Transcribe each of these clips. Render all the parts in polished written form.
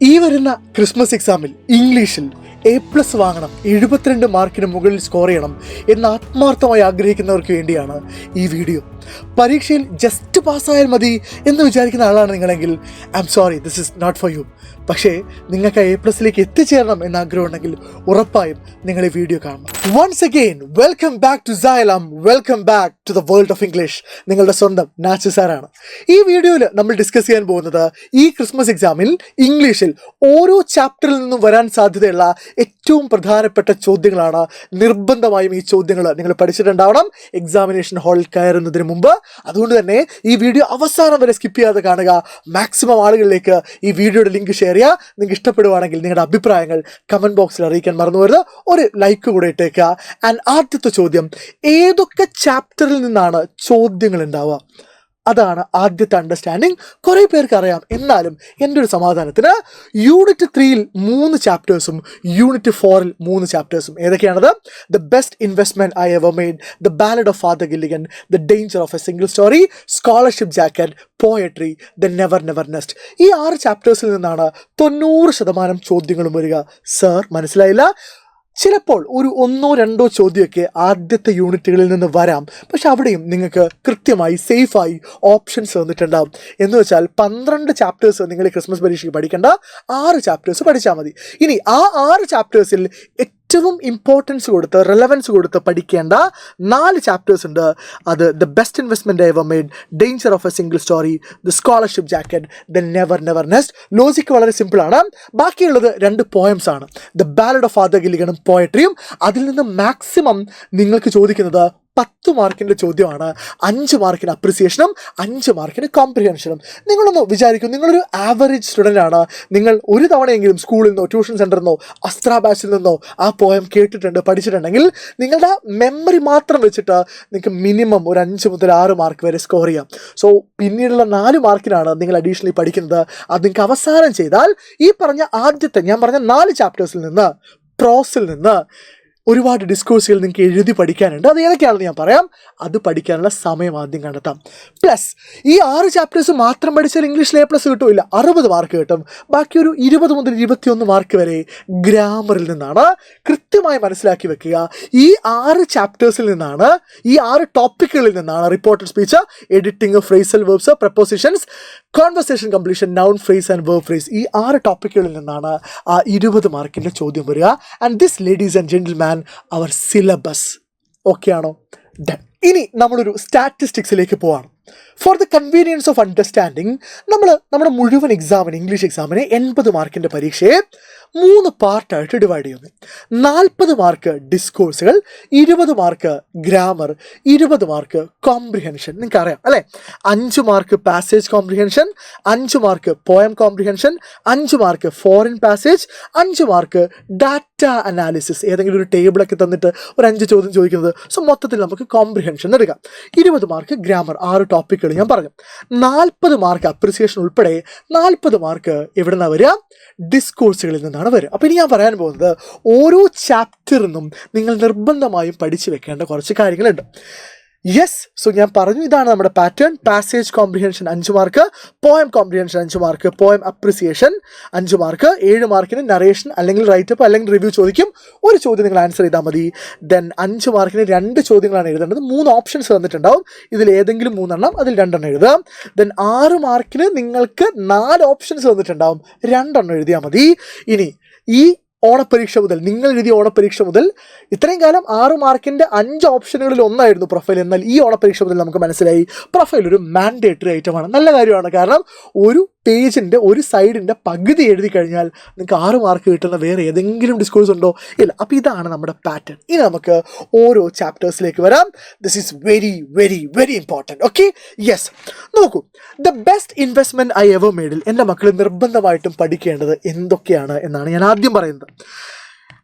ഈ വരുന്ന ക്രിസ്മസ് എക്സാമിൽ ഇംഗ്ലീഷിൽ A+ വാങ്ങണം, 72 മാർക്കിന് മുകളിൽ സ്കോർ ചെയ്യണം എന്ന് ആത്മാർത്ഥമായി ആഗ്രഹിക്കുന്നവർക്ക് വേണ്ടിയാണ് ഈ വീഡിയോ. പരീക്ഷയിൽ ജസ്റ്റ് പാസ്സായാൽ മതി എന്ന് വിചാരിക്കുന്ന ആളാണ് നിങ്ങളെങ്കിൽ I'm sorry, this is not for you. പക്ഷേ നിങ്ങൾക്ക് A+ലേക്ക് എത്തിച്ചേരണം എന്ന ആഗ്രഹമുണ്ടെങ്കിൽ ഉറപ്പായും നിങ്ങൾ ഈ വീഡിയോ കാണണം. Once again welcome back to Xylem, welcome back to the world of English. നിങ്ങളുടെ സ്വന്തം നാച്ചു സാറാണ്. ഈ വീഡിയോയിൽ നമ്മൾ ഡിസ്കസ് ചെയ്യാൻ പോകുന്നത് ഈ ക്രിസ്മസ് എക്സാമിൽ ഇംഗ്ലീഷിൽ ഓരോ ചാപ്റ്ററിൽ നിന്നും വരാൻ സാധ്യതയുള്ള ഏറ്റവും പ്രധാനപ്പെട്ട ചോദ്യങ്ങളാണ്. നിർബന്ധമായും ഈ ചോദ്യങ്ങൾ നിങ്ങൾ പഠിച്ചിട്ടുണ്ടാവണം എക്സാമിനേഷൻ ഹാളിൽ കയറുന്നതിന് മുമ്പ്. അതുകൊണ്ട് തന്നെ ഈ വീഡിയോ അവസാനം വരെ സ്കിപ്പ് ചെയ്യാതെ കാണുക. മാക്സിമം ആളുകളിലേക്ക് ഈ വീഡിയോയുടെ ലിങ്ക് ഷെയർ ചെയ്യുക. നിങ്ങൾക്ക് ഇഷ്ടപ്പെടുവാണെങ്കിൽ നിങ്ങളുടെ അഭിപ്രായങ്ങൾ കമന്റ് ബോക്സിൽ അറിയിക്കാൻ മറന്നു വരുത്. ഒരു ലൈക്ക് കൂടെ ഇട്ടേക്കുക. ആൻഡ് ആദ്യത്തെ ചോദ്യം, ഏതൊക്കെ ചാപ്റ്ററിൽ നിന്നാണ് ചോദ്യങ്ങൾ ഉണ്ടാവുക? അതാണ് ആദ്യത്തെ അണ്ടർസ്റ്റാൻഡിങ്. കുറേ പേർക്ക് അറിയാം, എന്നാലും എൻ്റെ ഒരു സമാധാനത്തിന് യൂണിറ്റ് 3-ൽ 3 ചാപ്റ്റേഴ്സും യൂണിറ്റ് 4-ൽ 3 ചാപ്റ്റേഴ്സും. ഏതൊക്കെയാണത്? The best investment I ever made, the ballad of father Gilligan, the danger of a single story, scholarship jacket, poetry, the never never nest. ഈ 6 ചാപ്റ്റേഴ്സിൽ നിന്നാണ് 90% ചോദ്യങ്ങളും വരിക. സർ, മനസ്സിലായില്ല? ചിലപ്പോൾ ഒരു 1-2 ചോദ്യമൊക്കെ ആദ്യത്തെ യൂണിറ്റുകളിൽ നിന്ന് വരാം. പക്ഷെ അവിടെയും നിങ്ങൾക്ക് കൃത്യമായി സേഫായി ഓപ്ഷൻസ് തന്നിട്ടുണ്ടാവും. എന്ന് വെച്ചാൽ 12 ചാപ്റ്റേഴ്സ് നിങ്ങൾ ക്രിസ്മസ് പരീക്ഷയ്ക്ക് പഠിക്കേണ്ട, 6 ചാപ്റ്റേഴ്സ് പഠിച്ചാൽ മതി. ഇനി ആ 6 ചാപ്റ്റേഴ്സിൽ ഏറ്റവും ഇമ്പോർട്ടൻസ് കൊടുത്ത് റെലവൻസ് കൊടുത്ത് പഠിക്കേണ്ട 4 ചാപ്റ്റേഴ്സ് ഉണ്ട്. അത് the best investment I ever made, danger of a single story, the scholarship jacket, the never never nest. Logic വളരെ സിമ്പിളാണ്. ബാക്കിയുള്ളത് 2 പോയംസ് ആണ്, ദ ബാലഡ് ഓഫ് ഫാദർ ഗില്ലിഗനും പോയട്രിയും. അതിൽ നിന്ന് മാക്സിമം നിങ്ങൾക്ക് ചോദിക്കുന്നത് 10 മാർക്കിൻ്റെ ചോദ്യമാണ്. 5 മാർക്കിന് അപ്രിസിയേഷനും 5 മാർക്കിന് കോംപ്രിഹെൻഷനും. നിങ്ങളൊന്ന് വിചാരിക്കും, നിങ്ങളൊരു ആവറേജ് സ്റ്റുഡൻ്റ് ആണ്. നിങ്ങൾ ഒരു തവണയെങ്കിലും സ്കൂളിൽ നിന്നോ ട്യൂഷൻ സെൻ്ററിൽ നിന്നോ അസ്ത്ര ബാച്ചിൽ നിന്നോ ആ പോയം കേട്ടിട്ടുണ്ട്, പഠിച്ചിട്ടുണ്ടെങ്കിൽ നിങ്ങളുടെ മെമ്മറി മാത്രം വെച്ചിട്ട് നിങ്ങൾക്ക് മിനിമം ഒരു 5 മുതൽ 6 മാർക്ക് വരെ സ്കോർ ചെയ്യാം. സോ പിന്നീടുള്ള 4 മാർക്കിനാണ് നിങ്ങൾ അഡീഷണലി പഠിക്കുന്നത്. അത് നിങ്ങൾക്ക് അവസാനം ചെയ്താൽ ഈ പറഞ്ഞ ആദ്യത്തെ ഞാൻ പറഞ്ഞ 4 ചാപ്റ്റേഴ്സിൽ നിന്ന്, പ്രോസിൽ നിന്ന് ഒരുപാട് ഡിസ്കോഴ്സുകൾ നിങ്ങൾക്ക് എഴുതി പഠിക്കാനുണ്ട്. അത് ഏതൊക്കെയാണെന്ന് ഞാൻ പറയാം. അത് പഠിക്കാനുള്ള സമയം ആദ്യം കണ്ടെത്താം. പ്ലസ് ഈ 6 ചാപ്റ്റേഴ്സ് മാത്രം പഠിച്ചാൽ ഇംഗ്ലീഷിൽ A+ കിട്ടില്ല, 60 മാർക്ക് കിട്ടും. ബാക്കി ഒരു 20 മുതൽ 21 മാർക്ക് വരെ ഗ്രാമറിൽ നിന്നാണ്. കൃത്യമായി മനസ്സിലാക്കി വെക്കുക. ഈ 6 ചാപ്റ്റേഴ്സിൽ നിന്നാണ്, ഈ 6 ടോപ്പിക്കുകളിൽ നിന്നാണ് reported speech, editing, phrasal verbs, prepositions, conversation completion, noun phrase and verb phrase. ഈ 6 ടോപ്പിക്കുകളിൽ നിന്നാണ് ആ 20 മാർക്കിൻ്റെ ചോദ്യം വരിക. And this ladies and gentleman our syllabus. Okay ആണോ? ഡൺ. ഇനി നമ്മളൊരു സ്റ്റാറ്റിസ്റ്റിക്സിലേക്ക് പോവാണ്. For the convenience of understanding നമ്മുടെ മുഴുവൻ എക്സാമിന്, ഇംഗ്ലീഷ് എക്സാമിന് 80 മാർക്കിൻ്റെ പരീക്ഷയെ 3 പാർട്ടായിട്ട് ഡിവൈഡ് ചെയ്യുന്നു. 40 മാർക്ക് ഡിസ്കോഴ്സുകൾ, 20 മാർക്ക് ഗ്രാമർ, 20 മാർക്ക് കോംപ്രിഹെൻഷൻ. നിങ്ങൾക്ക് അറിയാം അല്ലേ? 5 mark passage comprehension, 5 mark poem comprehension, 5 mark foreign passage, 5 mark data analysis. ഏതെങ്കിലും ഒരു ടേബിളൊക്കെ തന്നിട്ട് ഒരു 5 ചോദ്യം ചോദിക്കുന്നത്. സോ മൊത്തത്തിൽ നമുക്ക് കോംപ്രിഹെൻഷൻ എടുക്കാം. 20 മാർക്ക് ഗ്രാമർ, 6 ടോപ്പിക്കുകൾ ഞാൻ പറഞ്ഞു. 40 മാർക്ക് അപ്രിസിയേഷൻ ഉൾപ്പെടെ 40 മാർക്ക് എവിടെ നിന്നാണ് വരിക? ഡിസ്കോഴ്സുകളിൽ നിന്നാണ് വരിക. അപ്പോൾ ഇനി ഞാൻ പറയാൻ പോകുന്നത് ഓരോ ചാപ്റ്ററിനും നിങ്ങൾ നിർബന്ധമായും പഠിച്ചു വെക്കേണ്ട കുറച്ച് കാര്യങ്ങളുണ്ട്. യെസ്, സോ ഞാൻ പറഞ്ഞു, ഇതാണ് നമ്മുടെ pattern. Passage comprehension 5 mark, poem comprehension 5 mark, poem appreciation 5 mark, 7 മാർക്കിന് നറേഷൻ അല്ലെങ്കിൽ റൈറ്റപ്പ് അല്ലെങ്കിൽ റിവ്യൂ ചോദിക്കും. ഒരു ചോദ്യം നിങ്ങൾ ആൻസർ ചെയ്താൽ മതി. ദെൻ 5 മാർക്കിന് 2 ചോദ്യങ്ങളാണ് എഴുതേണ്ടത്. 3 ഓപ്ഷൻസ് തന്നിട്ടുണ്ടാവും. ഇതിൽ ഏതെങ്കിലും 3 എണ്ണം, അതിൽ 2 എണ്ണം എഴുതാം. ദെൻ 6 മാർക്കിന് നിങ്ങൾക്ക് 4 ഓപ്ഷൻസ് തന്നിട്ടുണ്ടാവും. 2 എണ്ണം എഴുതിയാൽ മതി. ഇനി ഈ ഓണപ്പരീക്ഷ മുതൽ, നിങ്ങൾ എഴുതിയ ഓണപ്പരീക്ഷ മുതൽ ഇത്രയും കാലം 6 മാർക്കിൻ്റെ 5 ഓപ്ഷനുകളിൽ ഒന്നായിരുന്നു പ്രൊഫൈൽ. എന്നാൽ ഈ ഓണപ്പരീക്ഷ മുതൽ നമുക്ക് മനസ്സിലായി പ്രൊഫൈൽ ഒരു മാൻഡേറ്ററി ഐറ്റമാണ്. നല്ല കാര്യമാണ്. കാരണം ഒരു പേജിൻ്റെ ഒരു സൈഡിൻ്റെ പകുതി എഴുതി കഴിഞ്ഞാൽ നിങ്ങൾക്ക് 6 മാർക്ക് കിട്ടുന്ന വേറെ ഏതെങ്കിലും ഡിസ്കോഴ്സ് ഉണ്ടോ? ഇല്ല. അപ്പോൾ ഇതാണ് നമ്മുടെ പാറ്റേൺ. ഇനി നമുക്ക് ഓരോ ചാപ്റ്റേഴ്സിലേക്ക് വരാം. This is very very very important. Okay, yes. നോക്കൂ, the best investment I ever മെയ്ഡിൽ എൻ്റെ മക്കൾ നിർബന്ധമായിട്ടും പഠിക്കേണ്ടത് എന്തൊക്കെയാണ് എന്നാണ് ഞാൻ ആദ്യം പറയുന്നത്.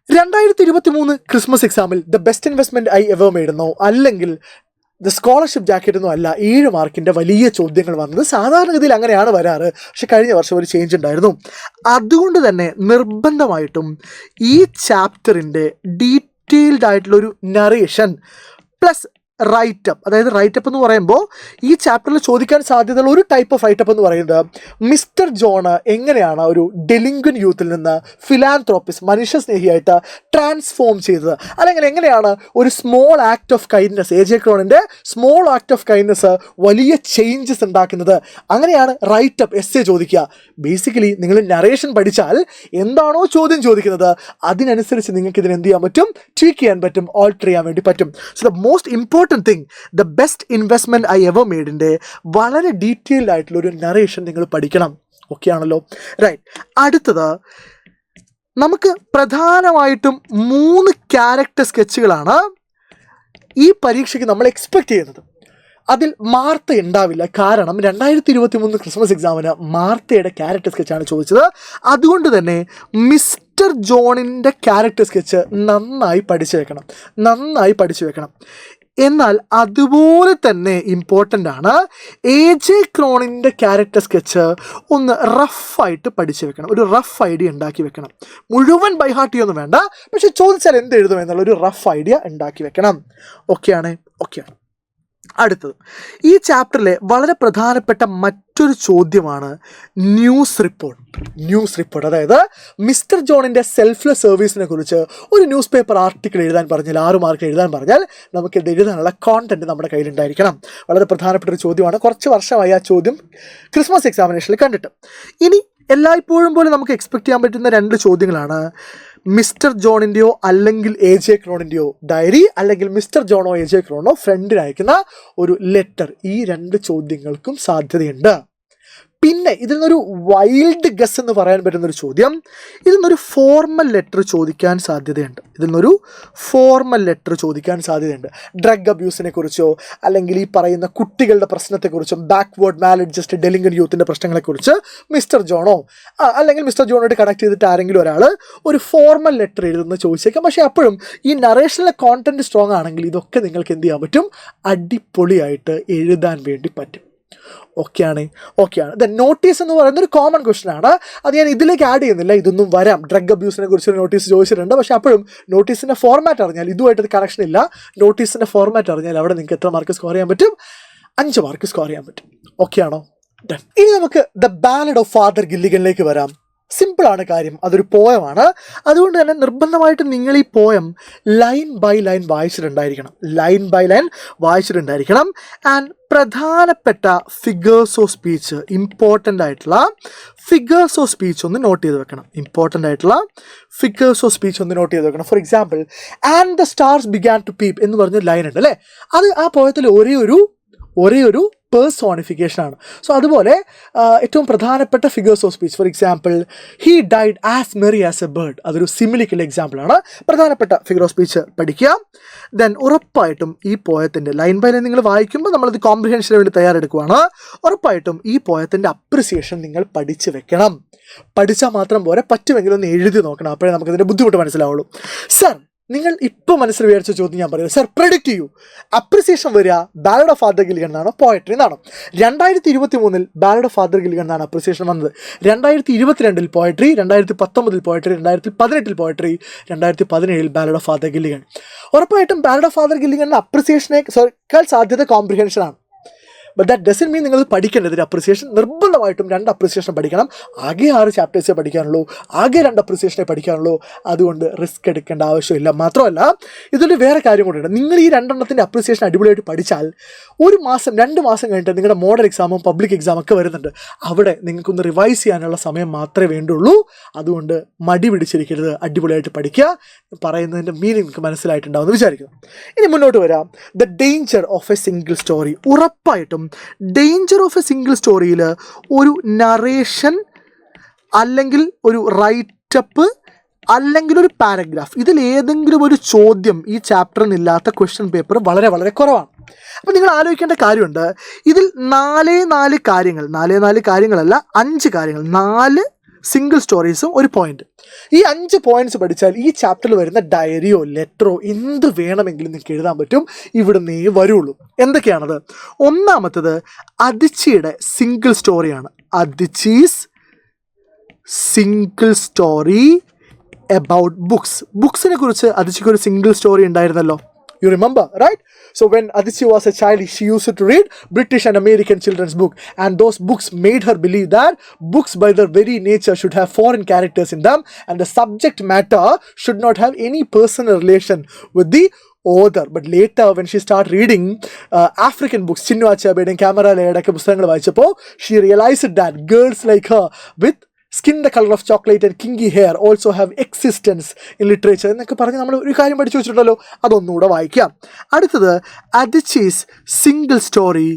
2023 ക്രിസ്മസ് എക്സാമിൽ the best investment I ever മെയ്ഡെന്നോ അല്ലെങ്കിൽ ദ സ്കോളർഷിപ്പ് ജാക്കറ്റൊന്നും അല്ല 7 മാർക്കിൻ്റെ വലിയ ചോദ്യങ്ങൾ വന്നത്. സാധാരണഗതിയിൽ അങ്ങനെയാണ് വരാറ്. പക്ഷെ കഴിഞ്ഞ വർഷം ഒരു ചേഞ്ച് ഉണ്ടായിരുന്നു. അതുകൊണ്ട് തന്നെ നിർബന്ധമായിട്ടും ഈ ചാപ്റ്ററിൻ്റെ ഡീറ്റെയിൽഡ് ആയിട്ടുള്ളൊരു നറേഷൻ പ്ലസ് റൈറ്റപ്പ്, അതായത് റൈറ്റപ്പ് എന്ന് പറയുമ്പോൾ ഈ ചാപ്റ്ററിൽ ചോദിക്കാൻ സാധ്യതയുള്ള ഒരു ടൈപ്പ് ഓഫ് റൈറ്റപ്പ് എന്ന് പറയുന്നത് മിസ്റ്റർ ജോൺ എങ്ങനെയാണ് ഒരു ഡെലിങ്ക്വൻ യൂത്തിൽ നിന്ന് ഫിലാന്ത്രോപ്പിസ്റ്റ്, മനുഷ്യസ്നേഹിയായിട്ട് ട്രാൻസ്ഫോം ചെയ്തത്, അല്ലെങ്കിൽ എങ്ങനെയാണ് ഒരു small act of kindness, A J ക്രോണിൻ്റെ സ്മോൾ ആക്ട് ഓഫ് കൈൻഡ്നെസ് വലിയ ചേഞ്ചസ് ഉണ്ടാക്കുന്നത്. അങ്ങനെയാണ് റൈറ്റപ്പ് എസ്സേ ചോദിക്കുക. ബേസിക്കലി നിങ്ങൾ നറേഷൻ പഠിച്ചാൽ എന്താണോ ചോദ്യം ചോദിക്കുന്നത് അതിനനുസരിച്ച് നിങ്ങൾക്ക് ഇതിന് എന്ത് ചെയ്യാൻ പറ്റും, ട്വീക്ക് ചെയ്യാൻ പറ്റും, ഓൾട്ടർ ചെയ്യാൻ വേണ്ടി പറ്റും. So the most important thing, the best investment I ever മെയ്ഡിൻ്റെ വളരെ ഡീറ്റെയിൽഡ് ആയിട്ടുള്ള ഒരു നറേഷൻ നിങ്ങൾ പഠിക്കണം. ഓക്കെ ആണല്ലോ, റൈറ്റ്. അടുത്തത് നമുക്ക് പ്രധാനമായിട്ടും 3 ക്യാരക്ടർ സ്കെച്ചുകളാണ് ഈ പരീക്ഷയ്ക്ക് നമ്മൾ എക്സ്പെക്റ്റ് ചെയ്യുന്നത്. അതിൽ മാർത്ത ഉണ്ടാവില്ല, കാരണം 2023 ക്രിസ്മസ് എക്സാമിന് മാർത്തയുടെ ക്യാരക്ടർ സ്കെച്ചാണ് ചോദിച്ചത്. അതുകൊണ്ട് തന്നെ മിസ്റ്റർ ജോണിൻ്റെ ക്യാരക്ടർ സ്കെച്ച് നന്നായി പഠിച്ചു വെക്കണം. എന്നാൽ അതുപോലെ തന്നെ ഇമ്പോർട്ടൻ്റ് ആണ് എ ജെ ക്രോണിൻ്റെ ക്യാരക്ടർ സ്കെച്ച് ഒന്ന് റഫായിട്ട് പഠിച്ചു വെക്കണം, ഒരു റഫ് ഐഡിയ ഉണ്ടാക്കി വെക്കണം. മുഴുവൻ ബൈഹാർട്ട് ചെയ്യൊന്നും വേണ്ട, പക്ഷെ ചോദിച്ചാൽ എന്ത് എഴുതും എന്നുള്ള ഒരു റഫ് ഐഡിയ ഉണ്ടാക്കി വെക്കണം. ഓക്കെയാണ്. അടുത്തത് ഈ ചാപ്റ്ററിലെ വളരെ പ്രധാനപ്പെട്ട മറ്റൊരു ചോദ്യമാണ് ന്യൂസ് റിപ്പോർട്ട്. അതായത് മിസ്റ്റർ ജോണിൻ്റെ സെൽഫ്ലെസ് സർവീസിനെ കുറിച്ച് ഒരു ന്യൂസ് പേപ്പർ ആർട്ടിക്കിൾ എഴുതാൻ പറഞ്ഞാൽ 6 മാർക്ക് എഴുതാൻ പറഞ്ഞാൽ നമുക്ക് ഇത് എഴുതാനുള്ള കോണ്ടന്റ് നമ്മുടെ കയ്യിലുണ്ടായിരിക്കണം. വളരെ പ്രധാനപ്പെട്ട ഒരു ചോദ്യമാണ്. കുറച്ച് വർഷമായി ആ ചോദ്യം ക്രിസ്മസ് എക്സാമിനേഷനിൽ കണ്ടിട്ട്. ഇനി എല്ലായ്പ്പോഴും പോലെ നമുക്ക് എക്സ്പെക്ട് ചെയ്യാൻ പറ്റുന്ന 2 ചോദ്യങ്ങളാണ് മിസ്റ്റർ ജോണിൻ്റെയോ അല്ലെങ്കിൽ എ ജെ ക്രോണിൻ്റെയോ ഡയറി, അല്ലെങ്കിൽ മിസ്റ്റർ ജോണോ എ ജെ ക്രോണോ ഫ്രണ്ടിന് അയക്കുന്ന ഒരു ലെറ്റർ. ഈ 2 ചോദ്യങ്ങൾക്കും സാധ്യതയുണ്ട്. പിന്നെ ഇതിൽ നിന്നൊരു വൈൽഡ് ഗസ് എന്ന് പറയാൻ പറ്റുന്നൊരു ചോദ്യം, ഇതിൽ നിന്നൊരു ഫോർമൽ ലെറ്റർ ചോദിക്കാൻ സാധ്യതയുണ്ട്. ഡ്രഗ് അബ്യൂസിനെ കുറിച്ചോ അല്ലെങ്കിൽ ഈ പറയുന്ന കുട്ടികളുടെ പ്രശ്നത്തെക്കുറിച്ചും ബാക്ക്വേർഡ് മാൽഅഡ്ജസ്റ്റ് ഡെലിങ്ക്വന്റ് യൂത്തിൻ്റെ പ്രശ്നങ്ങളെക്കുറിച്ച് മിസ്റ്റർ ജോണോ അല്ലെങ്കിൽ മിസ്റ്റർ ജോണോട് കണക്ട് ചെയ്തിട്ട് ആരെങ്കിലും ഒരാൾ ഒരു ഫോർമൽ ലെറ്റർ എഴുതുന്ന ചോദിച്ചേക്കാം. പക്ഷേ അപ്പോഴും ഈ നറേഷനിലെ കോണ്ടന്റ് സ്ട്രോങ് ആണെങ്കിൽ ഇതൊക്കെ നിങ്ങൾക്ക് എന്ത് ചെയ്യാൻ പറ്റും, അടിപൊളിയായിട്ട് എഴുതാൻ വേണ്ടി പറ്റും. ഓക്കെയാണ്. നോട്ടീസ് എന്ന് പറയുന്നത് ഒരു കോമൺ ക്വസ്റ്റൻ ആണ്. അത് ഞാൻ ഇതിലേക്ക് ആഡ് ചെയ്യുന്നില്ല, ഇതൊന്നും വരാം. ഡ്രഗ് അബ്യൂസിനെ കുറിച്ചൊരു നോട്ടീസ് ചോദിച്ചിട്ടുണ്ട്. പക്ഷേ അപ്പോഴും നോട്ടീസിൻ്റെ ഫോർമാറ്റ് അറിഞ്ഞാൽ, ഇതുമായിട്ട് കണക്ഷൻ ഇല്ല, നോട്ടീസിൻ്റെ ഫോർമാറ്റ് അറിഞ്ഞാൽ അവിടെ നിങ്ങൾക്ക് എത്ര മാർക്ക് സ്കോർ ചെയ്യാൻ പറ്റും? 5 മാർക്ക് സ്കോർ ചെയ്യാൻ പറ്റും. ഓക്കെയാണോ? ഇനി നമുക്ക് ദ ബാലഡ് ഓഫ് ഫാദർ ഗില്ലിഗനിലേക്ക് വരാം. സിമ്പിളാണ് കാര്യം, അതൊരു പോയമാണ്. അതുകൊണ്ട് തന്നെ നിർബന്ധമായിട്ടും നിങ്ങൾ ഈ പോയം ലൈൻ ബൈ ലൈൻ വായിച്ചിട്ടുണ്ടായിരിക്കണം. ആൻഡ് പ്രധാനപ്പെട്ട ഫിഗേഴ്സ് ഓഫ് സ്പീച്ച്, ഇമ്പോർട്ടൻ്റ് ആയിട്ടുള്ള ഫിഗേഴ്സ് ഓഫ് സ്പീച്ച് ഒന്ന് നോട്ട് ചെയ്ത് വെക്കണം. For example, and the stars began to peep എന്ന് പറഞ്ഞൊരു ലൈൻ ഉണ്ട് അല്ലേ, അത് ആ പോയത്തിൽ ഒരേ ഒരു പേഴ്സോണിഫിക്കേഷൻ ആണ്. സോ അതുപോലെ ഏറ്റവും പ്രധാനപ്പെട്ട figures of speech, for example he died as merry as A bird, അതൊരു സിമിലിക്കൽ എക്സാമ്പിളാണ്. പ്രധാനപ്പെട്ട ഫിഗർ ഓഫ് സ്പീച്ച് പഠിക്കുക. ദെൻ ഉറപ്പായിട്ടും ഈ പോയത്തിൻ്റെ ലൈൻ ബൈ ലൈൻ നിങ്ങൾ വായിക്കുമ്പോൾ നമ്മളത് കോംപ്രിഹെൻഷന് വേണ്ടി തയ്യാറെടുക്കുകയാണ്. ഉറപ്പായിട്ടും ഈ പോയത്തിൻ്റെ അപ്രിസിയേഷൻ നിങ്ങൾ പഠിച്ചു വെക്കണം. പഠിച്ചാൽ മാത്രം പോരെ, പറ്റുമെങ്കിലും ഒന്ന് എഴുതി നോക്കണം, അപ്പോഴേ നമുക്കതിൻ്റെ ബുദ്ധിമുട്ട് മനസ്സിലാവുള്ളൂ. സർ, നിങ്ങൾ ഇപ്പോൾ മനസ്സിൽ വിചാരിച്ച ചോദ്യം ഞാൻ പറയുന്നത്, സർ പ്രെഡിക്റ്റ് ചെയ്യൂ, അപ്രിസിയേഷൻ വരിക ബാലഡ് ഓഫ് ഫാദർ ഗില്ലിഗൻ എന്നാണോ പോയട്രി എന്നാണോ? 2023 ബാലഡ് ഓഫ് ഫാദർ ഗില്ലിഗൻ എന്നാണ് അപ്രിസിയേഷൻ വന്നത്. 2022 poetry, 2019 poetry, 2018 poetry, 2017 ballad of father Gilligan. ഉറപ്പായിട്ടും ബാലഡ് ഓഫ് ഫാദർ ഗില്ലിഗൻ അപ്രിസിയേഷനേക്കാൾ സാധ്യത കോംപ്രിഹെൻഷനാണ്. ബട്ട് ദാറ്റ് ഡസൻറ്റ് മീൻ നിങ്ങൾ പഠിക്കേണ്ടത് അപ്രിസിയേഷൻ. നിർബന്ധമായിട്ടും 2 അപ്രിസിയേഷൻ പഠിക്കണം. ആകെ 6 ചാപ്റ്റേഴ്സേ പഠിക്കാനുള്ളൂ, ആകെ 2 അപ്രിസിയേഷനെ പഠിക്കാനുള്ളൂ. അതുകൊണ്ട് റിസ്ക് എടുക്കേണ്ട ആവശ്യമില്ല. മാത്രമല്ല ഇതിൽ വേറെ കാര്യം കൂടെയുണ്ട്. നിങ്ങൾ ഈ 2 എണ്ണത്തിൻ്റെ അപ്രിസിയേഷൻ അടിപൊളിയായിട്ട് പഠിച്ചാൽ 1 മാസം 2 മാസം കഴിഞ്ഞിട്ട് നിങ്ങളുടെ മോഡൽ എക്സാമും പബ്ലിക് എക്സാമൊക്കെ വരുന്നുണ്ട്. അവിടെ നിങ്ങൾക്കൊന്ന് റിവൈസ് ചെയ്യാനുള്ള സമയം മാത്രമേ വേണ്ടുള്ളൂ. അതുകൊണ്ട് മടി പിടിച്ചിരിക്കരുത്, അടിപൊളിയായിട്ട് പഠിക്കുക. പറയുന്നതിൻ്റെ മീനിങ് നിങ്ങൾക്ക് മനസ്സിലായിട്ടുണ്ടാവുമെന്ന് വിചാരിക്കുന്നു. ഇനി മുന്നോട്ട് വരാം. The danger of a single story. ഉറപ്പായിട്ടും ഡേഞ്ചർ ഓഫ് എ സിംഗിൾ സ്റ്റോറിയിൽ ഒരു നറേഷൻ അല്ലെങ്കിൽ ഒരു റൈറ്റപ്പ് അല്ലെങ്കിൽ ഒരു പാരഗ്രാഫ്, ഇതിൽ ഏതെങ്കിലും ഒരു ചോദ്യം ഈ ചാപ്റ്ററിനില്ലാത്ത ക്വസ്റ്റ്യൻ പേപ്പർ വളരെ വളരെ കുറവാണ്. അപ്പോൾ നിങ്ങൾ ആലോചിക്കേണ്ട കാര്യമുണ്ട്. ഇതിൽ 4 കാര്യങ്ങളല്ല 5 കാര്യങ്ങൾ, 4 സിംഗിൾ സ്റ്റോറീസും ഒരു പോയിന്റ്. ഈ 5 പോയിന്റ്സ് പഠിച്ചാൽ ഈ ചാപ്റ്ററിൽ വരുന്ന ഡയറിയോ ലെറ്ററോ എന്ത് വേണമെങ്കിലും നിങ്ങൾക്ക് എഴുതാൻ പറ്റും. ഇവിടുന്നേ വരുള്ളൂ. എന്തൊക്കെയാണത്? ഒന്നാമത്തത് അതിച്ചിയുടെ സിംഗിൾ സ്റ്റോറിയാണ്. അതിച്ചീസ് സിംഗിൾ സ്റ്റോറി അബൌട്ട് ബുക്സിനെ കുറിച്ച് അതിച്ചിക്ക് ഒരു സിംഗിൾ സ്റ്റോറി ഉണ്ടായിരുന്നല്ലോ. You remember, right? So when Aditi was a child, she used to read British and American children's book, and those books made her believe that books by their very nature should have foreign characters in them, and the subject matter should not have any personal relation with the author. But later when she started reading African books, Chinua Achebe, Kamara Layadake പുസ്തകങ്ങൾ വായിച്ചപ്പോൾ she realized that girls like her with skin the color of chocolate and kinky hair also have existence in literature എന്നൊക്കെ പറഞ്ഞ് നമ്മൾ ഒരു കാര്യം പഠിച്ചു വെച്ചിട്ടുണ്ടല്ലോ. അതൊന്നുകൂടെ വായിക്കാം. അടുത്തത് Aditi's സിംഗിൾ സ്റ്റോറി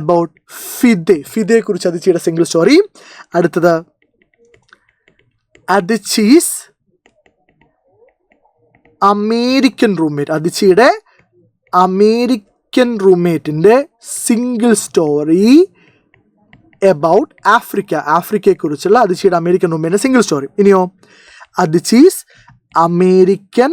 അബൌട്ട് ഫിദയെ കുറിച്ച് അദിച്ചിയുടെ സിംഗിൾ സ്റ്റോറി. അടുത്തത് Aditi's അമേരിക്കൻ റൂംമേറ്റ്, അദിച്ചിയുടെ അമേരിക്കൻ റൂംമേറ്റിൻ്റെ സിംഗിൾ സ്റ്റോറി അബൌട്ട് ആഫ്രിക്കയെക്കുറിച്ചുള്ള അദിച്ചിയുടെ അമേരിക്കൻ റൂംമേറ്റിൻ്റെ സിംഗിൾ സ്റ്റോറി. ഇനിയോ Adichie's American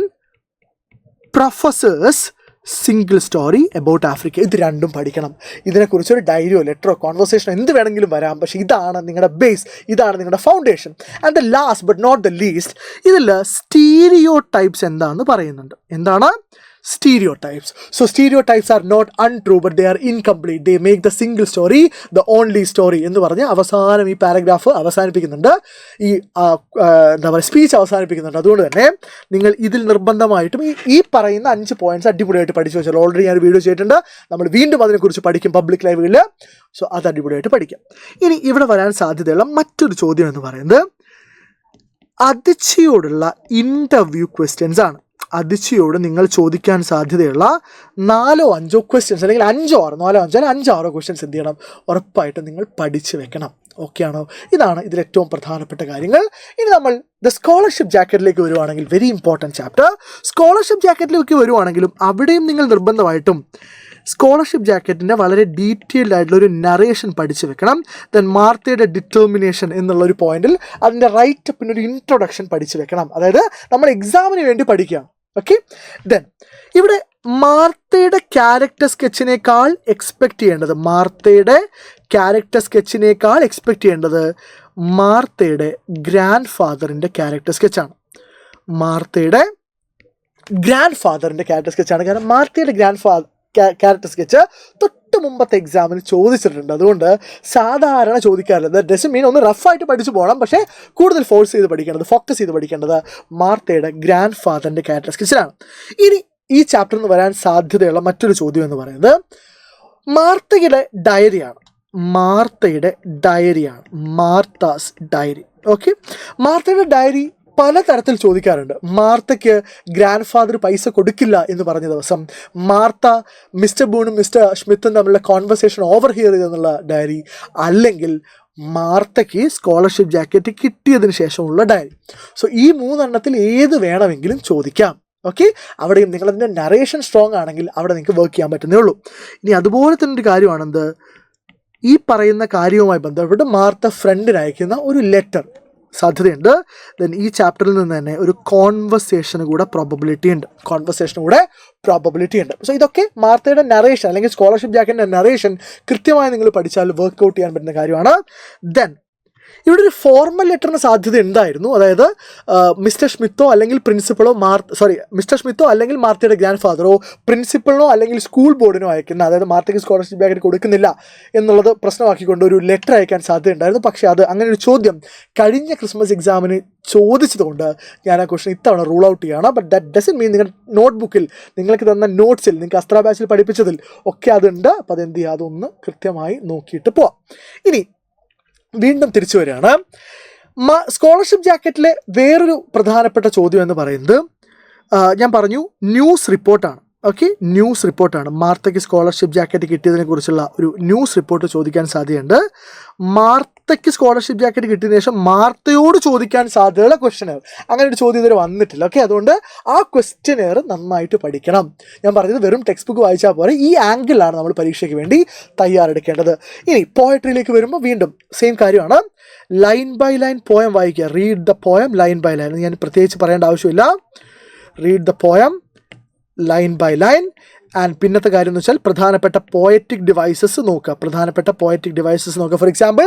professors single story about Africa. ഇത് രണ്ടും പഠിക്കണം. ഇതിനെക്കുറിച്ചൊരു ഡയറിയോ ലെറ്ററോ കോൺവെർസേഷനോ എന്ത് വേണമെങ്കിലും വരാം. പക്ഷേ ഇതാണ് നിങ്ങളുടെ ബേസ്, ഇതാണ് നിങ്ങളുടെ foundation. And the last but not the least, ഇതിൽ സ്റ്റീരിയോ ടൈപ്സ് എന്താണെന്ന് പറയുന്നുണ്ട്. എന്താണ് stereotypes? So stereotypes are not untrue, but they are incomplete. They make the single story the only story എന്ന് പറഞ്ഞ് അവസാനം ഈ പാരഗ്രാഫ് അവസാനിപ്പിക്കുന്നുണ്ട്, ഈ എന്താ പറയുക സ്പീച്ച് അവസാനിപ്പിക്കുന്നുണ്ട്. അതുകൊണ്ട് തന്നെ നിങ്ങൾ ഇതിൽ നിർബന്ധമായിട്ടും ഈ പറയുന്ന 5 പോയിന്റ്സ് അടിപൊളിയായിട്ട് പഠിച്ചു വെച്ചാൽ, ഓൾറെഡി ഞാൻ വീഡിയോ ചെയ്തിട്ടുണ്ട്, നമ്മൾ വീണ്ടും അതിനെക്കുറിച്ച് പഠിക്കും പബ്ലിക് ലൈവുകളിൽ. സോ അത് അടിപൊളിയായിട്ട് പഠിക്കാം. ഇനി ഇവിടെ വരാൻ സാധ്യതയുള്ള മറ്റൊരു ചോദ്യം എന്ന് പറയുന്നത് അദിച്ചിയോടുള്ള ഇൻ്റർവ്യൂ ക്വസ്റ്റ്യൻസ് ആണ്. അദിച്ചിയോട് നിങ്ങൾ ചോദിക്കാൻ സാധ്യതയുള്ള 4-5 ക്വസ്റ്റ്യൻസ്, അല്ലെങ്കിൽ 5-6 ക്വസ്റ്റ്യൻസ് എന്ത് ചെയ്യണം, ഉറപ്പായിട്ടും നിങ്ങൾ പഠിച്ചു വെക്കണം. ഓക്കെ ആണോ? ഇതാണ് ഇതിൽ ഏറ്റവും പ്രധാനപ്പെട്ട കാര്യങ്ങൾ. ഇനി നമ്മൾ ദ സ്കോളർഷിപ്പ് ജാക്കറ്റിലേക്ക് വരുവാണെങ്കിൽ, വെരി ഇമ്പോർട്ടൻറ്റ് ചാപ്റ്റർ. സ്കോളർഷിപ്പ് ജാക്കറ്റിലേക്ക് വരുവാണെങ്കിലും അവിടെയും നിങ്ങൾ നിർബന്ധമായിട്ടും സ്കോളർഷിപ്പ് ജാക്കറ്റിൻ്റെ വളരെ ഡീറ്റെയിൽഡ് ആയിട്ടുള്ള ഒരു നറേഷൻ പഠിച്ചു വെക്കണം. ദെൻ മാർത്തയുടെ ഡിറ്റർമിനേഷൻ എന്നുള്ളൊരു പോയിന്റിൽ അതിൻ്റെ റൈറ്റ് പിന്നെ ഒരു ഇൻട്രൊഡക്ഷൻ പഠിച്ചു വെക്കണം. അതായത് നമ്മൾ എക്സാമിന് വേണ്ടി പഠിക്കുക. ഓക്കെ, ദെൻ ഇവിടെ മാർത്തയുടെ ക്യാരക്ടർ സ്കെച്ചിനേക്കാൾ എക്സ്പെക്റ്റ് ചെയ്യേണ്ടത് മാർത്തയുടെ ഗ്രാൻഡ് ഫാദറിൻ്റെ ക്യാരക്ടർ സ്കെച്ചാണ്. കാരണം മാർത്തയുടെ ക്യാരക്ടർ സ്കെച്ച് തൊട്ട് മുമ്പത്തെ എക്സാമിന് ചോദിച്ചിട്ടുണ്ട്. അതുകൊണ്ട് സാധാരണ ചോദിക്കാറില്ല. ദാറ്റ് ഡസന്റ് മീൻ ഒന്ന് റഫായിട്ട് പഠിച്ചു പോകണം, പക്ഷേ കൂടുതൽ ഫോക്കസ് ചെയ്ത് പഠിക്കേണ്ടത് മാർത്തയുടെ ഗ്രാൻഡ് ഫാദറിൻ്റെ ക്യാരക്ടർ സ്കെച്ചിലാണ്. ഇനി ഈ ചാപ്റ്ററിൽ നിന്ന് വരാൻ സാധ്യതയുള്ള മറ്റൊരു ചോദ്യം എന്ന് പറയുന്നത് മാർത്തയുടെ ഡയറിയാണ്. Martha's diary. ഓക്കെ, മാർത്തയുടെ ഡയറി പലതരത്തിൽ ചോദിക്കാറുണ്ട്. മാർത്തയ്ക്ക് ഗ്രാൻഡ് ഫാദർ പൈസ കൊടുക്കില്ല എന്ന് പറഞ്ഞ ദിവസം മാർത്ത മിസ്റ്റർ ബൂണും മിസ്റ്റർ സ്മിത്തും തമ്മിലുള്ള കോൺവെർസേഷൻ ഓവർ ഹിയർ ചെയ്തെന്നുള്ള ഡയറി, അല്ലെങ്കിൽ മാർത്തയ്ക്ക് സ്കോളർഷിപ്പ് ജാക്കറ്റ് കിട്ടിയതിന് ശേഷമുള്ള ഡയറി. സോ ഈ 3 ഏത് വേണമെങ്കിലും ചോദിക്കാം. ഓക്കെ, അവിടെയും നിങ്ങളതിൻ്റെ നറേഷൻ സ്ട്രോങ് ആണെങ്കിൽ അവിടെ നിങ്ങൾക്ക് വർക്ക് ചെയ്യാൻ പറ്റുന്നേ ഉള്ളൂ. ഇനി അതുപോലെ തന്നെ ഒരു കാര്യമാണെന്ത്, ഈ പറയുന്ന കാര്യവുമായി ബന്ധപ്പെട്ട് മാർത്ത ഫ്രണ്ടിന് അയക്കുന്ന ഒരു ലെറ്റർ സാധ്യതയുണ്ട്. ദെൻ ഈ ചാപ്റ്ററിൽ നിന്ന് തന്നെ ഒരു കോൺവെർസേഷന് കൂടെ പ്രോബബിലിറ്റി ഉണ്ട്. സോ ഇതൊക്കെ മാർത്തയുടെ നറേഷൻ അല്ലെങ്കിൽ സ്കോളർഷിപ്പ് ജാക്കറ്റിൻ്റെ നറേഷൻ കൃത്യമായി നിങ്ങൾ പഠിച്ചാൽ വർക്ക്ഔട്ട് ചെയ്യാൻ പറ്റുന്ന കാര്യമാണ്. ദെൻ ഇവിടെ ഒരു ഫോർമൽ ലെറ്ററിന് സാധ്യത ഉണ്ടായിരുന്നു. അതായത് മിസ്റ്റർ സ്മിത്തോ അല്ലെങ്കിൽ മാർത്തയുടെ ഗ്രാൻഡ് ഫാദറോ പ്രിൻസിപ്പളിനോ അല്ലെങ്കിൽ സ്കൂൾ ബോർഡിനോ അയക്കുന്ന, അതായത് മാർത്തയ്ക്ക് സ്കോളർഷിപ്പ് ജാക്കറ്റ് കൊടുക്കുന്നില്ല എന്നുള്ളത് പ്രശ്നമാക്കിക്കൊണ്ട് ഒരു ലെറ്റർ അയക്കാൻ സാധ്യത ഉണ്ടായിരുന്നു. പക്ഷേ അങ്ങനെ ഒരു ചോദ്യം കഴിഞ്ഞ ക്രിസ്മസ് എക്സാമിന് ചോദിച്ചതുകൊണ്ട് ഞാൻ ആ ക്വസ്റ്റൻ ഇത്തവണ റൂൾ ഔട്ട് ചെയ്യുകയാണ്. ബട്ട് ദാറ്റ് ഡസന്റ് മീൻ നിങ്ങളുടെ നോട്ട്ബുക്കിൽ നിങ്ങൾക്ക് തന്ന നോട്ട്സിൽ നിങ്ങൾക്ക് അസ്ത്ര ബാച്ചിൽ പഠിപ്പിച്ചതിൽ ഒക്കെ അതുണ്ട്. അപ്പോൾ അതെന്ത് ചെയ്യുക, അതൊന്ന് കൃത്യമായി നോക്കിയിട്ട് പോവാം. ഇനി വീണ്ടും തിരിച്ചു വരികയാണ്. സ്കോളർഷിപ്പ് ജാക്കറ്റിലെ വേറൊരു പ്രധാനപ്പെട്ട ചോദ്യം എന്ന് പറയുന്നത് ഞാൻ പറഞ്ഞു ന്യൂസ് റിപ്പോർട്ടാണ്. ഓക്കെ, ന്യൂസ് റിപ്പോർട്ടാണ്. മാർത്തയ്ക്ക് സ്കോളർഷിപ്പ് ജാക്കറ്റ് കിട്ടിയതിനെ കുറിച്ചുള്ള ഒരു ന്യൂസ് റിപ്പോർട്ട് ചോദിക്കാൻ സാധ്യതയുണ്ട്. മാർത്തയ്ക്ക് സ്കോളർഷിപ്പ് ജാക്കറ്റ് കിട്ടിയതിനു ശേഷം മാർത്തയോട് ചോദിക്കാൻ സാധ്യതയുള്ള ക്വസ്റ്റ്യനെയർ, അങ്ങനെ ഒരു ചോദ്യം ഇതുവരെ വന്നിട്ടില്ല. ഓക്കെ, അതുകൊണ്ട് ആ ക്വസ്റ്റ്യനെയർ നന്നായിട്ട് പഠിക്കണം. ഞാൻ പറഞ്ഞത് വെറും ടെക്സ്റ്റ് ബുക്ക് വായിച്ചാൽ പോലെ ഈ ആംഗിളാണ് നമ്മൾ പരീക്ഷയ്ക്ക് വേണ്ടി തയ്യാറെടുക്കേണ്ടത്. ഇനി പോയട്രിയിലേക്ക് വരുമ്പോൾ വീണ്ടും സെയിം കാര്യമാണ്. ലൈൻ ബൈ ലൈൻ പോയം വായിക്കുക. Read the poem line by line. ഞാൻ പ്രത്യേകിച്ച് പറയേണ്ട ആവശ്യമില്ല. Read the poem line by line and പിന്നത്തെ കാര്യം എന്ന് വെച്ചാൽ പ്രധാനപ്പെട്ട പോയറ്റിക് ഡിവൈസസ് നോക്കുക. For example,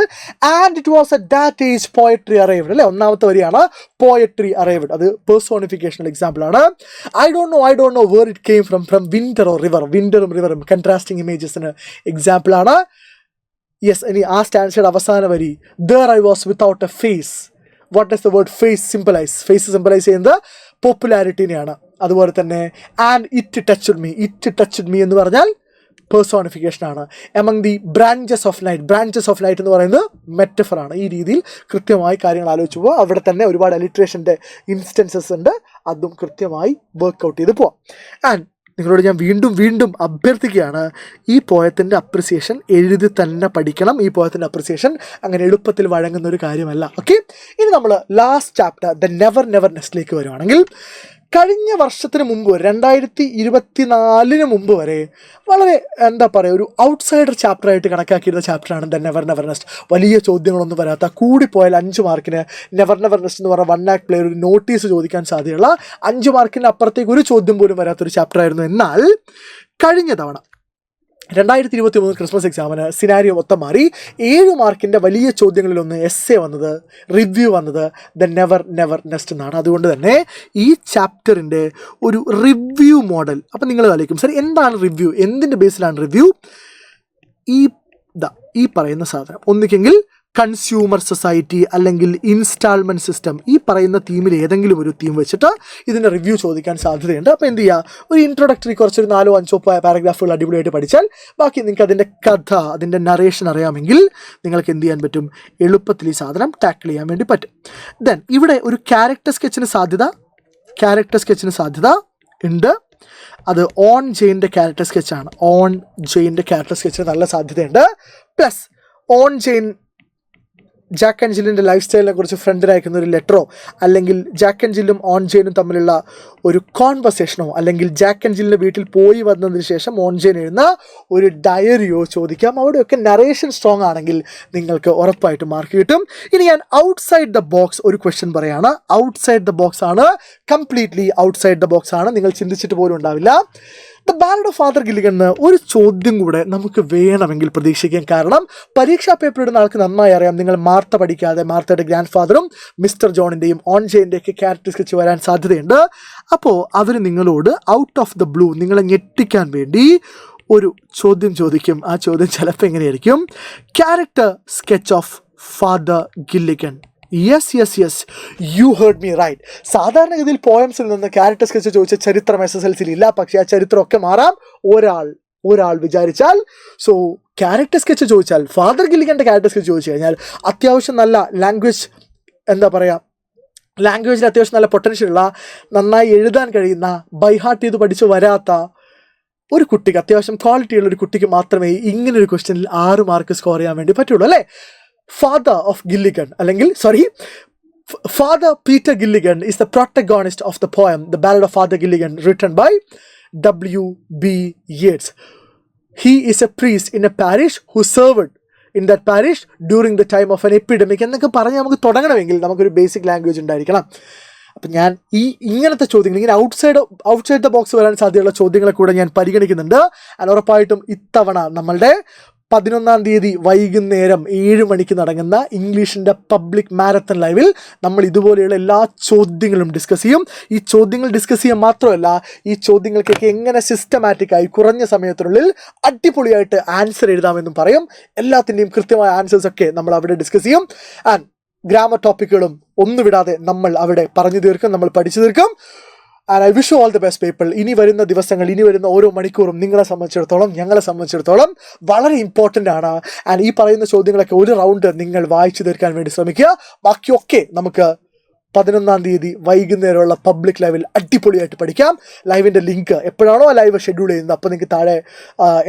and it was at that age poetry arrived, അല്ലേ? ഒന്നാമത്തെ വരിയാണ് പോയട്രി അറൈവ്ഡ്, അത് പേഴ്സോണിഫിക്കേഷണൽ എക്സാമ്പിൾ ആണ്. I don't know where it came from winter or river, വിന്ററും റിവറും കൺട്രാസ്റ്റിംഗ് ഇമേജസിന് എക്സാമ്പിൾ ആണ്. യെസ്, ഇനി ആ സ്റ്റാൻസയുടെ അവസാന വരി, there I was without a face. What does the word face symbolize? Face symbolize ചെയ്യുന്നത് പോപ്പുലാരിറ്റിനെയാണ്. അതുപോലെ തന്നെ ആൻഡ് ഇറ്റ് ടച്ച്ഡ് മീ എന്ന് പറഞ്ഞാൽ പേഴ്സോണിഫിക്കേഷൻ ആണ്. Among the branches of night എന്ന് പറയുന്നത് മെറ്റഫറാണ്. ഈ രീതിയിൽ കൃത്യമായി കാര്യങ്ങൾ ആലോചിച്ച് പോവുക. അവിടെ തന്നെ ഒരുപാട് അലിട്രേഷൻ്റെ ഇൻസ്റ്റൻസസ് ഉണ്ട്, അതും കൃത്യമായി വർക്ക്ഔട്ട് ചെയ്ത് പോവാം. ആൻഡ് നിങ്ങളോട് ഞാൻ വീണ്ടും അഭ്യർത്ഥിക്കുകയാണ്, ഈ പോയത്തിൻ്റെ അപ്രിസിയേഷൻ എഴുതി തന്നെ പഠിക്കണം. ഈ പോയത്തിൻ്റെ അപ്രിസിയേഷൻ അങ്ങനെ എളുപ്പത്തിൽ വഴങ്ങുന്ന ഒരു കാര്യമല്ല. ഓക്കെ, ഇനി നമ്മൾ ലാസ്റ്റ് ചാപ്റ്റർ ദ നെവർ നെസ്റ്റിലേക്ക് വരുവാണെങ്കിൽ, കഴിഞ്ഞ വർഷത്തിന് മുമ്പ് 2024 മുമ്പ് വരെ വളരെ എന്താ പറയുക ഒരു ഔട്ട്സൈഡർ ചാപ്റ്ററായിട്ട് കണക്കാക്കിയിരുന്ന ചാപ്റ്ററാണ് ദ നെവർ നെസ്റ്റ്. വലിയ ചോദ്യങ്ങളൊന്നും വരാത്ത, കൂടിപ്പോയാൽ 5 മാർക്കിന് നെവർ നെസ്റ്റ് എന്ന് പറഞ്ഞ 1 ആക്ട് പ്ലെയർ ഒരു നോട്ടീസ് ചോദിക്കാൻ സാധ്യതയുള്ള 5 മാർക്കിന് അപ്പുറത്തേക്ക് ഒരു ചോദ്യം പോലും വരാത്തൊരു ചാപ്റ്ററായിരുന്നു. എന്നാൽ കഴിഞ്ഞ തവണ 2023 ക്രിസ്മസ് എക്സാമിന് സിനാരിയോ മൊത്തം മാറി. 7 മാർക്കിൻ്റെ വലിയ ചോദ്യങ്ങളിലൊന്ന് എസ്സേ വന്നത്, റിവ്യൂ വന്നത് ദ നെവർ നെസ്റ്റ് എന്നാണ്. അതുകൊണ്ട് തന്നെ ഈ ചാപ്റ്ററിൻ്റെ ഒരു റിവ്യൂ മോഡൽ, അപ്പം നിങ്ങൾ ആലോചിക്കും, സർ എന്താണ് റിവ്യൂ, എന്തിൻ്റെ ബേസിലാണ് റിവ്യൂ? ഈ പറയുന്ന സാധനം, ഒന്നിക്കെങ്കിൽ കൺസ്യൂമർ സൊസൈറ്റി അല്ലെങ്കിൽ ഇൻസ്റ്റാൾമെൻറ്റ് സിസ്റ്റം, ഈ പറയുന്ന തീമിൽ ഏതെങ്കിലും ഒരു തീം വെച്ചിട്ട് ഇതിൻ്റെ റിവ്യൂ ചോദിക്കാൻ സാധ്യതയുണ്ട്. അപ്പോൾ എന്ത് ചെയ്യുക, ഒരു ഇൻട്രൊഡക്ടറി കുറച്ചൊരു 4-5 പാരഗ്രാഫുകൾ അടിപൊളിയായിട്ട് പഠിച്ചാൽ ബാക്കി നിങ്ങൾക്ക് അതിൻ്റെ കഥ, അതിൻ്റെ നറേഷൻ അറിയാമെങ്കിൽ നിങ്ങൾക്ക് എന്ത് ചെയ്യാൻ പറ്റും, എളുപ്പത്തിൽ ഈ സാധനം ടാക്കിൾ ചെയ്യാൻ വേണ്ടി പറ്റും. ദെൻ ഇവിടെ ഒരു ക്യാരക്ടർ സ്കെച്ചിന് സാധ്യത ഉണ്ട്. അത് ഓൺ ജെയിൻ്റെ ക്യാരക്ടർ സ്കെച്ചാണ്. നല്ല സാധ്യതയുണ്ട്. Plus aunt Jane Jack and ജില്ലിൻ്റെ ലൈഫ് സ്റ്റൈലിനെ കുറിച്ച് ഫ്രണ്ടിന് അയക്കുന്ന ഒരു ലെറ്ററോ, അല്ലെങ്കിൽ ജാക്ക് ആൻഡ് ജില്ലും ഓൺ ജെയിനും തമ്മിലുള്ള ഒരു കോൺവെർസേഷനോ, അല്ലെങ്കിൽ ജാക്ക് ആൻഡ് ജില്ലിൻ്റെ വീട്ടിൽ പോയി വന്നതിന് ശേഷം ഓൺ ജെയിൻ എഴുതുന്ന ഒരു ഡയറിയോ ചോദിക്കാം. അവിടെയൊക്കെ നറേഷൻ സ്ട്രോങ് ആണെങ്കിൽ നിങ്ങൾക്ക് ഉറപ്പായിട്ട് മാർക്ക് കിട്ടും. ഇനി ഞാൻ ഔട്ട്സൈഡ് ദ ബോക്സ് ഒരു ക്വസ്റ്റ്യൻ പറയാണ്. കംപ്ലീറ്റ്ലി ഔട്ട്സൈഡ് ദ ബോക്സ് ആണ്, നിങ്ങൾ ചിന്തിച്ചിട്ട് പോലും ഉണ്ടാവില്ല. The ballad of father Gilligan ഒരു ചോദ്യം കൂടെ നമുക്ക് വേണമെങ്കിൽ പ്രതീക്ഷിക്കാം. കാരണം പരീക്ഷാ പേപ്പർ ഇടുന്ന ആൾക്ക് നന്നായി അറിയാം, നിങ്ങൾ മാർത്ത പഠിക്കാതെ മാർത്തയുടെ ഗ്രാൻഡ് ഫാദറും മിസ്റ്റർ ജോണിൻ്റെയും ഓൺ ജെയിൻ്റെയൊക്കെ ക്യാരക്ടർ സ്കെച്ച് വരാൻ സാധ്യതയുണ്ട്. അപ്പോൾ അവർ നിങ്ങളോട് ഔട്ട് ഓഫ് ദ ബ്ലൂ നിങ്ങളെ ഞെട്ടിക്കാൻ വേണ്ടി ഒരു ചോദ്യം ചോദിക്കും. ആ ചോദ്യം ചിലപ്പോൾ എങ്ങനെയായിരിക്കും, character sketch of father Gilligan. Yes, you heard me right. സാധാരണഗതിയിൽ പോയംസിൽ നിന്ന് ക്യാരക്ടർ സ്കെച്ച് ചോദിച്ച ചരിത്രം SSLCയിൽ ഇല്ല. പക്ഷേ ആ ചരിത്രമൊക്കെ മാറാം ഒരാൾ വിചാരിച്ചാൽ. സോ ക്യാരക്ടർ സ്കെച്ച് ചോദിച്ചാൽ, ഫാദർ ഗില്ലിഗൻ്റെ ക്യാരക്ടർ സ്കെച്ച് ചോദിച്ചു കഴിഞ്ഞാൽ അത്യാവശ്യം നല്ല ലാംഗ്വേജിൽ അത്യാവശ്യം നല്ല പൊട്ടൻഷ്യലുള്ള, നന്നായി എഴുതാൻ കഴിയുന്ന, ബൈഹാർട്ട് ചെയ്ത് പഠിച്ച് വരാത്ത ഒരു കുട്ടിക്ക്, അത്യാവശ്യം ക്വാളിറ്റിയുള്ള ഒരു കുട്ടിക്ക് മാത്രമേ ഇങ്ങനൊരു ക്വസ്റ്റ്യനിൽ 6 മാർക്ക് സ്കോർ ചെയ്യാൻ വേണ്ടി പറ്റുള്ളൂ, അല്ലേ? Father Peter Gilligan is the protagonist of the poem The Ballad of Father Gilligan, written by W.B. Yeats. He is a priest in a parish who served in that parish during the time of an epidemic. എന്നൊക്കെ പറഞ്ഞ് നമുക്ക് തുടങ്ങണമെങ്കിൽ നമുക്കൊരു basic language ഉണ്ടായിരിക്കണം. അപ്പം ഞാൻ ഇങ്ങനത്തെ ചോദ്യങ്ങൾ, ഇങ്ങനെ ഔട്ട്സൈഡ് ദ ബോക്സ് വരാൻ സാധ്യതയുള്ള ചോദ്യങ്ങളെ കൂടെ ഞാൻ പരിഗണിക്കുന്നുണ്ട്. അത് ഉറപ്പായിട്ടും ഇത്തവണ നമ്മളുടെ 11-ാം തീയതി വൈകുന്നേരം 7 മണിക്ക് നടങ്ങുന്ന ഇംഗ്ലീഷിൻ്റെ പബ്ലിക് മാരത്തൺ ലൈവിൽ നമ്മൾ ഇതുപോലെയുള്ള എല്ലാ ചോദ്യങ്ങളും ഡിസ്കസ് ചെയ്യും. ഈ ചോദ്യങ്ങൾ ഡിസ്കസ് ചെയ്യാൻ മാത്രമല്ല, ഈ ചോദ്യങ്ങൾക്കൊക്കെ എങ്ങനെ സിസ്റ്റമാറ്റിക്കായി കുറഞ്ഞ സമയത്തിനുള്ളിൽ അടിപൊളിയായിട്ട് ആൻസർ എഴുതാമെന്നും പറയും. എല്ലാത്തിൻ്റെയും കൃത്യമായ ആൻസേഴ്സൊക്കെ നമ്മൾ അവിടെ ഡിസ്കസ് ചെയ്യും. ആൻഡ് ഗ്രാമർ ടോപ്പിക്കുകളും ഒന്നും വിടാതെ നമ്മൾ അവിടെ പറഞ്ഞു തീർക്കും, നമ്മൾ പഠിച്ചു തീർക്കും. And I wish you all the best people. ഇനി വരുന്ന ദിവസങ്ങൾ, ഇനി വരുന്ന ഓരോ മണിക്കൂറും ഞങ്ങളെ സംബന്ധിച്ചിടത്തോളം വളരെ ഇമ്പോർട്ടൻ്റ് ആണ്. ആൻഡ് ഈ പറയുന്ന ചോദ്യങ്ങളൊക്കെ ഒരു റൗണ്ട് നിങ്ങൾ വായിച്ചു തീർക്കാൻ വേണ്ടി ശ്രമിക്കുക. ബാക്കിയൊക്കെ നമുക്ക് 11-ാം തീയതി വൈകുന്നേരമുള്ള പബ്ലിക് ലൈവിൽ അടിപൊളിയായിട്ട് പഠിക്കാം. ലൈവിൻ്റെ ലിങ്ക് എപ്പോഴാണോ ആ ലൈവ് ഷെഡ്യൂൾ ചെയ്യുന്നത് അപ്പോൾ നിങ്ങൾക്ക് താഴെ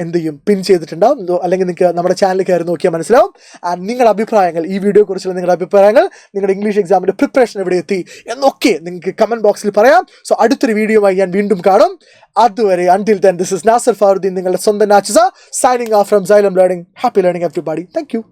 എന്ത് ചെയ്യും, പിൻ ചെയ്തിട്ടുണ്ടാവും. അല്ലെങ്കിൽ നിങ്ങൾക്ക് നമ്മുടെ ചാനൽ കയറി നോക്കിയാൽ മനസ്സിലാവും. ആൻഡ് നിങ്ങളുടെ അഭിപ്രായങ്ങൾ, ഈ വീഡിയോയെക്കുറിച്ചുള്ള നിങ്ങളുടെ അഭിപ്രായങ്ങൾ, നിങ്ങളുടെ ഇംഗ്ലീഷ് എക്സാമിൻ്റെ പ്രിപ്പറേഷൻ എവിടെ എത്തി എന്നൊക്കെ നിങ്ങൾക്ക് കമൻറ്റ് ബോക്സിൽ പറയാം. സോ അടുത്തൊരു വീഡിയോയുമായി ഞാൻ വീണ്ടും കാണും. അതുവരെ until then, this is Nasser Faruddin, നിങ്ങളുടെ സ്വന്തം നാച്ചിസ, signing off from Xylem Learning. Happy learning everybody. Thank you.